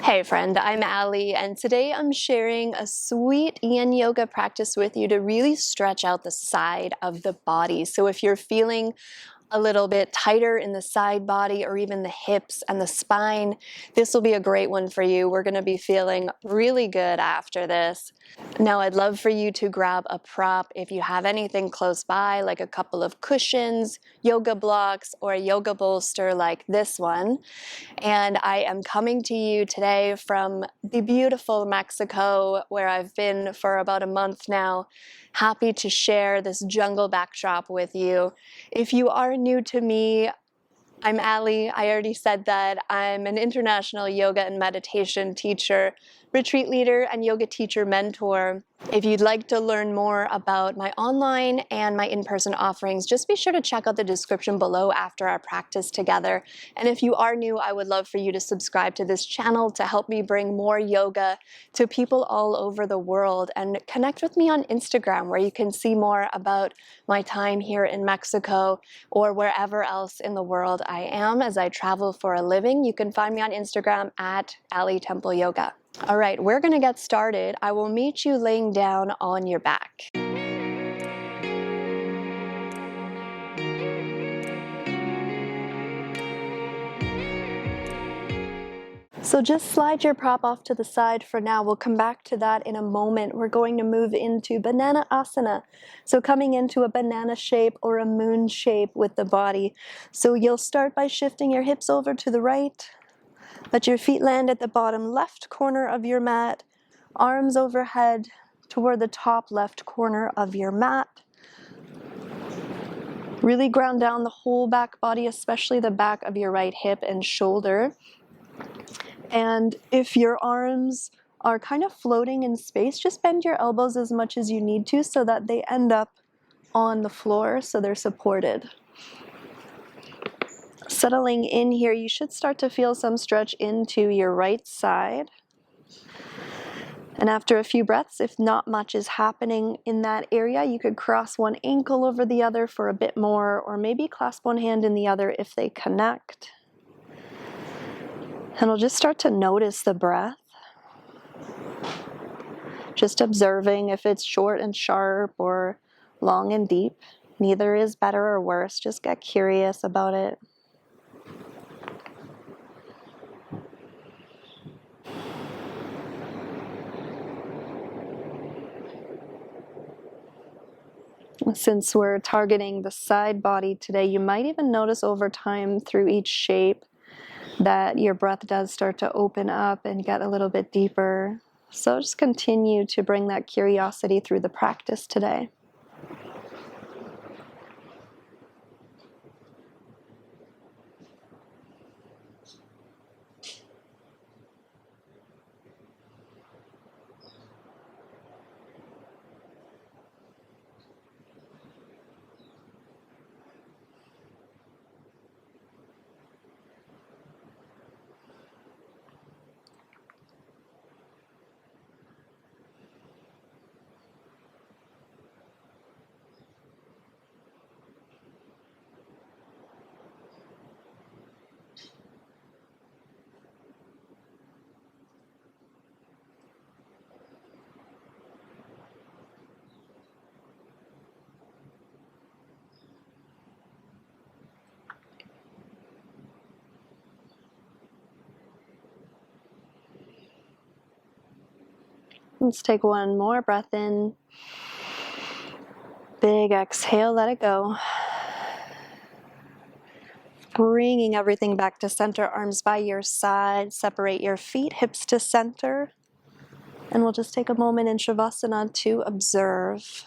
Hey friend, I'm Allie, and today I'm sharing a sweet Yin Yoga practice with you to really stretch out the side of the body. So if you're feeling a little bit tighter in the side body or even the hips and the spine, this will be a great one for you. We're going to be feeling really good after this. Now, I'd love for you to grab a prop if you have anything close by, like a couple of cushions, yoga blocks, or a yoga bolster like this one. And I am coming to you today from the beautiful Mexico, where I've been for about a month now. Happy to share this jungle backdrop with you. If you are new to me, I'm Allie. I already said that. I'm an international yoga and meditation teacher, retreat leader, and yoga teacher mentor. If you'd like to learn more about my online and my in-person offerings, just be sure to check out the description below after our practice together. And if you are new, I would love for you to subscribe to this channel to help me bring more yoga to people all over the world. And connect with me on Instagram, where you can see more about my time here in Mexico or wherever else in the world I am as I travel for a living. You can find me on Instagram at Allie Temple Yoga. All right, we're going to get started. I will meet you laying down on your back. So just slide your prop off to the side for now. We'll come back to that in a moment. We're going to move into banana asana. So coming into a banana shape or a moon shape with the body. So you'll start by shifting your hips over to the right. Let your feet land at the bottom left corner of your mat. Arms overhead toward the top left corner of your mat. Really ground down the whole back body, especially the back of your right hip and shoulder. And if your arms are kind of floating in space, just bend your elbows as much as you need to so that they end up on the floor so they're supported. Settling in here, you should start to feel some stretch into your right side. And after a few breaths, if not much is happening in that area, you could cross one ankle over the other for a bit more, or maybe clasp one hand in the other if they connect. And we'll just start to notice the breath. Just observing if it's short and sharp or long and deep. Neither is better or worse. Just get curious about it. Since we're targeting the side body today, you might even notice over time through each shape that your breath does start to open up and get a little bit deeper. So just continue to bring that curiosity through the practice today. Let's take one more breath in. Big exhale, let it go. Bringing everything back to center, arms by your side. Separate your feet, hips to center. And we'll just take a moment in Savasana to observe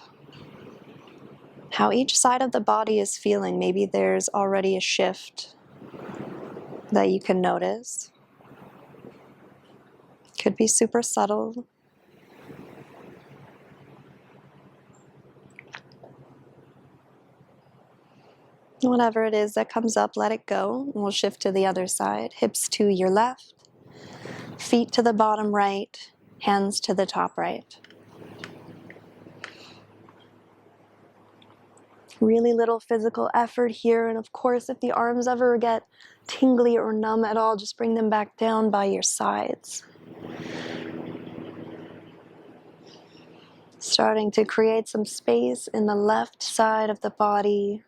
how each side of the body is feeling. Maybe there's already a shift that you can notice. Could be super subtle. Whatever it is that comes up, let it go. And we'll shift to the other side. Hips to your left, feet to the bottom right, hands to the top right. Really little physical effort here. And of course, if the arms ever get tingly or numb at all, just bring them back down by your sides. Starting to create some space in the left side of the body.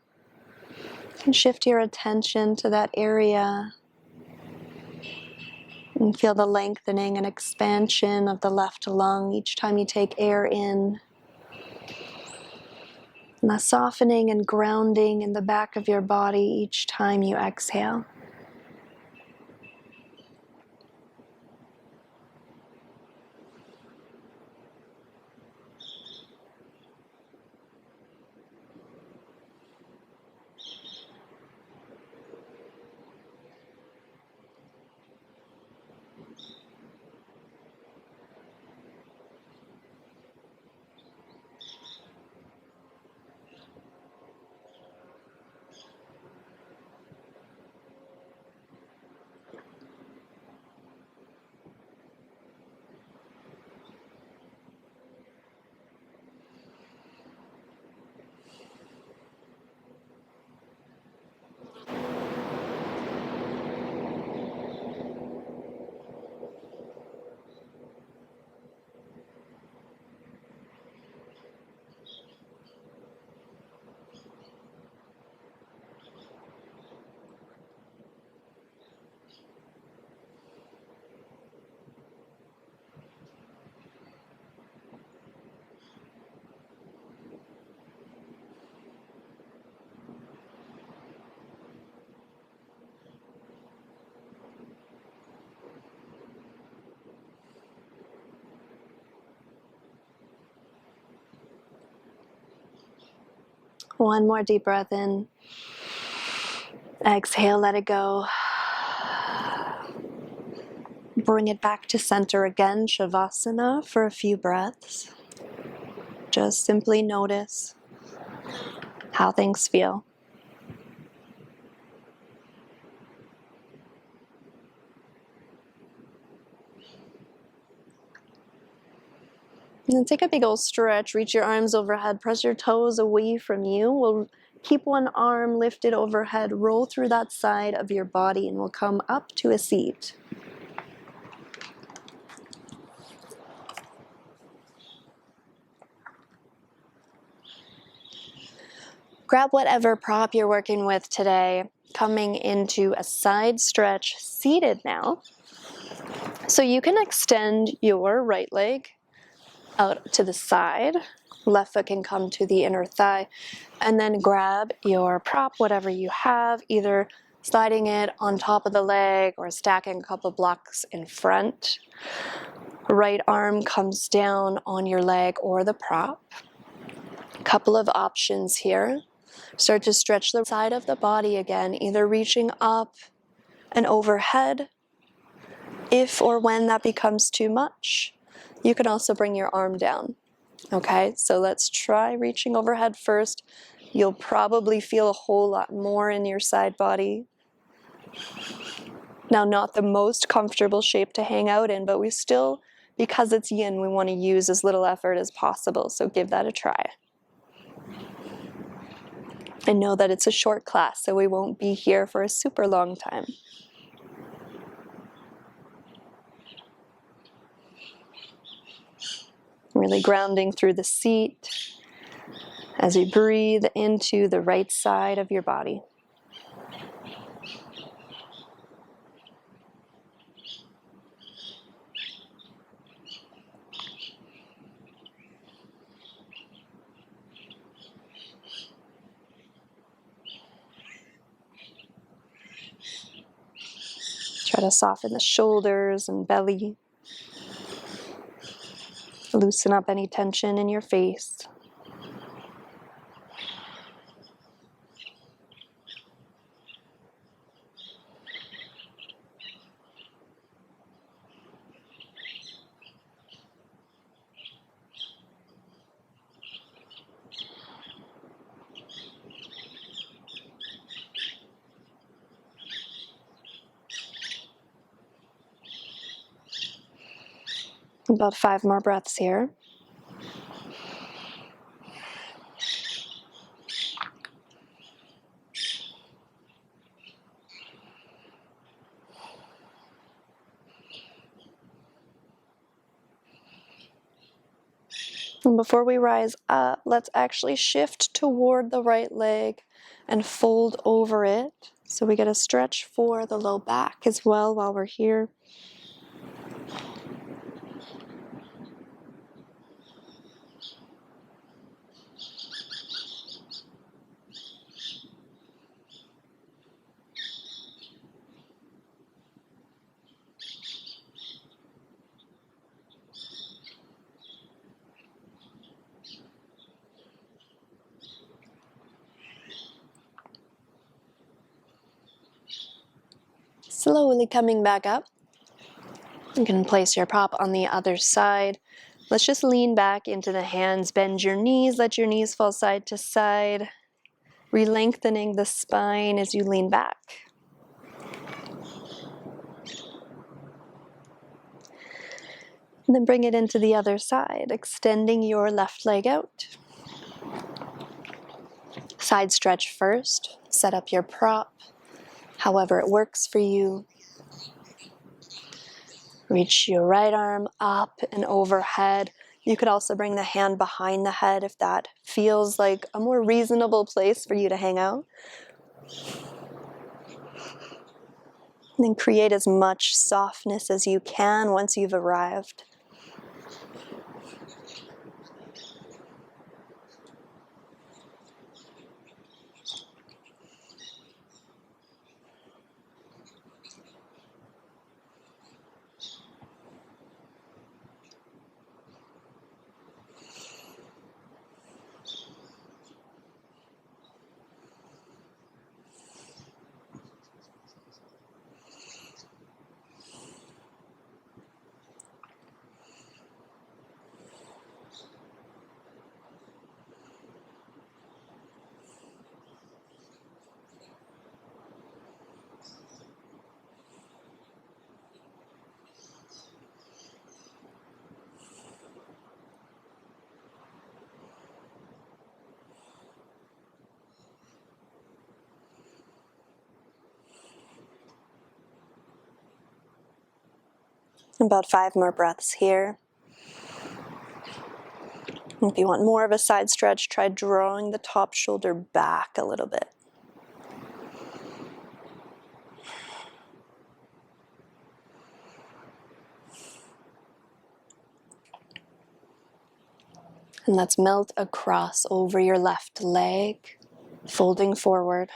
You can shift your attention to that area and feel the lengthening and expansion of the left lung each time you take air in. And the softening and grounding in the back of your body each time you exhale. One more deep breath in. Exhale, let it go. Bring it back to center again, Savasana, for a few breaths. Just simply notice how things feel. And then take a big old stretch, reach your arms overhead, press your toes away from you. We'll keep one arm lifted overhead, roll through that side of your body, and we'll come up to a seat. Grab whatever prop you're working with today, coming into a side stretch, seated now. So you can extend your right leg out to the side. Left foot can come to the inner thigh. And then grab your prop, whatever you have, either sliding it on top of the leg or stacking a couple blocks in front. Right arm comes down on your leg or the prop. Couple of options here. Start to stretch the side of the body again, either reaching up and overhead. If or when that becomes too much, you can also bring your arm down. Okay, so let's try reaching overhead first. You'll probably feel a whole lot more in your side body. Now, not the most comfortable shape to hang out in, but we still, because it's yin, we want to use as little effort as possible, so give that a try. And know that it's a short class, so we won't be here for a super long time. Really grounding through the seat as you breathe into the right side of your body. Try to soften the shoulders and belly. Loosen up any tension in your face. About 5 more breaths here. And before we rise up, let's actually shift toward the right leg and fold over it. So we get a stretch for the low back as well while we're here. Slowly coming back up. You can place your prop on the other side. Let's just lean back into the hands, bend your knees, let your knees fall side to side, re-lengthening the spine as you lean back. And then bring it into the other side, extending your left leg out. Side stretch first, set up your prop, however it works for you. Reach your right arm up and overhead. You could also bring the hand behind the head if that feels like a more reasonable place for you to hang out. And then create as much softness as you can once you've arrived. About 5 more breaths here. If you want more of a side stretch, try drawing the top shoulder back a little bit. And let's melt across over your left leg, folding forward.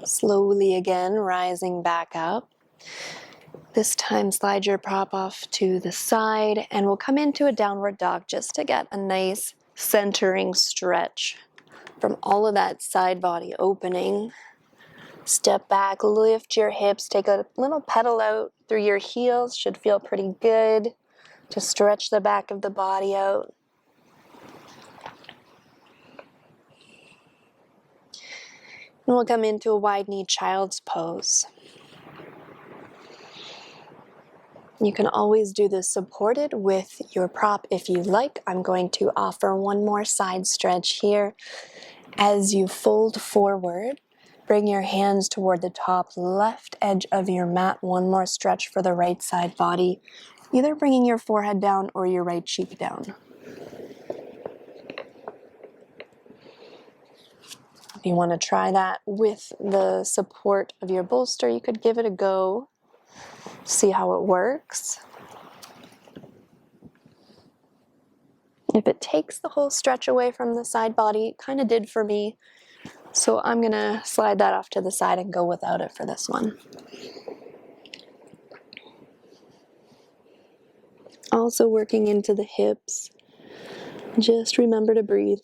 Slowly again, rising back up. This time slide your prop off to the side and we'll come into a downward dog just to get a nice centering stretch from all of that side body opening. Step back, lift your hips, take a little pedal out through your heels, should feel pretty good to stretch the back of the body out. And we'll come into a wide knee child's pose. You can always do this supported with your prop if you like. I'm going to offer one more side stretch here. As you fold forward, bring your hands toward the top left edge of your mat. One more stretch for the right side body, either bringing your forehead down or your right cheek down. If you want to try that with the support of your bolster, you could give it a go, see how it works. If it takes the whole stretch away from the side body, it kind of did for me, So I'm gonna slide that off to the side and go without it for this one. Also working into the hips. Just remember to breathe.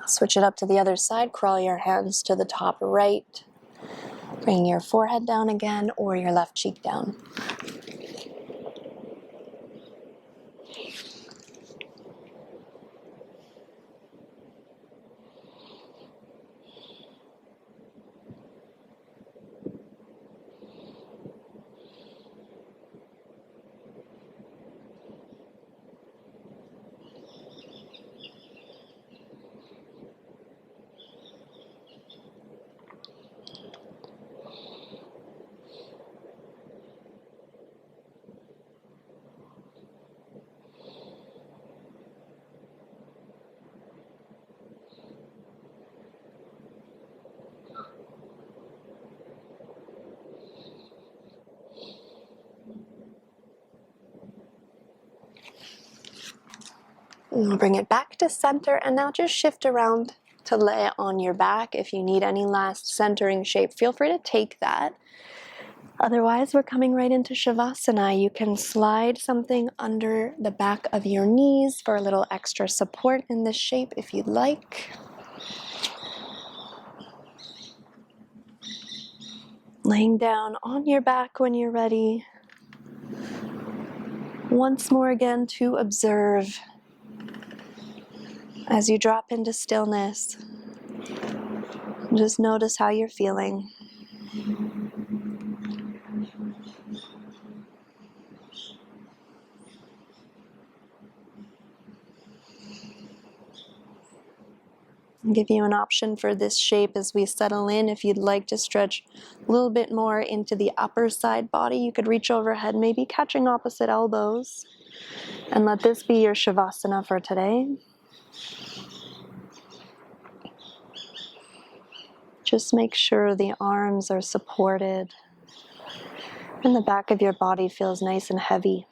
Switch it up to the other side. Crawl your hands to the top right. Bring your forehead down again or your left cheek down. And we'll bring it back to center, and now just shift around to lay on your back. If you need any last centering shape, feel free to take that. Otherwise, we're coming right into Savasana. You can slide something under the back of your knees for a little extra support in this shape if you'd like. Laying down on your back when you're ready. Once more again to observe as you drop into stillness. Just notice how you're feeling. I'll give you an option for this shape as we settle in. If you'd like to stretch a little bit more into the upper side body, you could reach overhead, maybe catching opposite elbows. And let this be your Shavasana for today. Just make sure the arms are supported and the back of your body feels nice and heavy.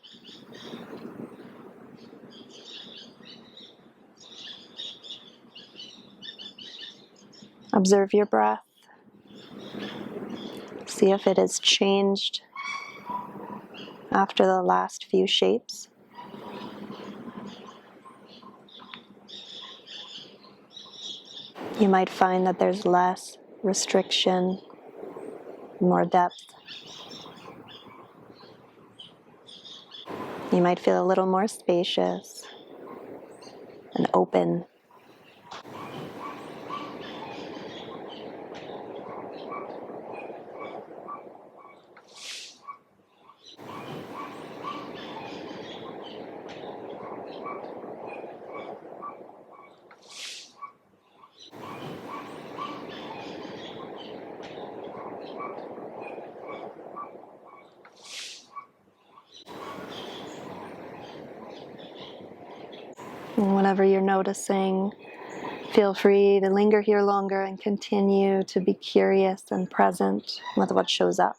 Observe your breath. See if it has changed after the last few shapes. You might find that there's less restriction, more depth. You might feel a little more spacious and open. And whatever you're noticing, feel free to linger here longer and continue to be curious and present with what shows up.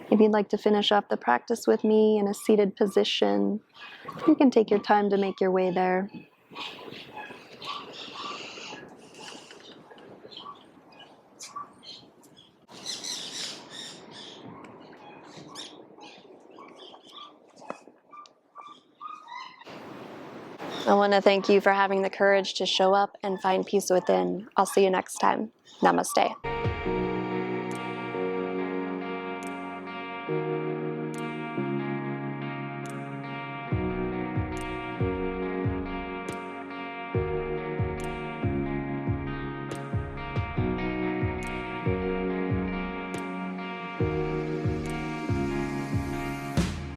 If you'd like to finish up the practice with me in a seated position, you can take your time to make your way there. I want to thank you for having the courage to show up and find peace within. I'll see you next time. Namaste.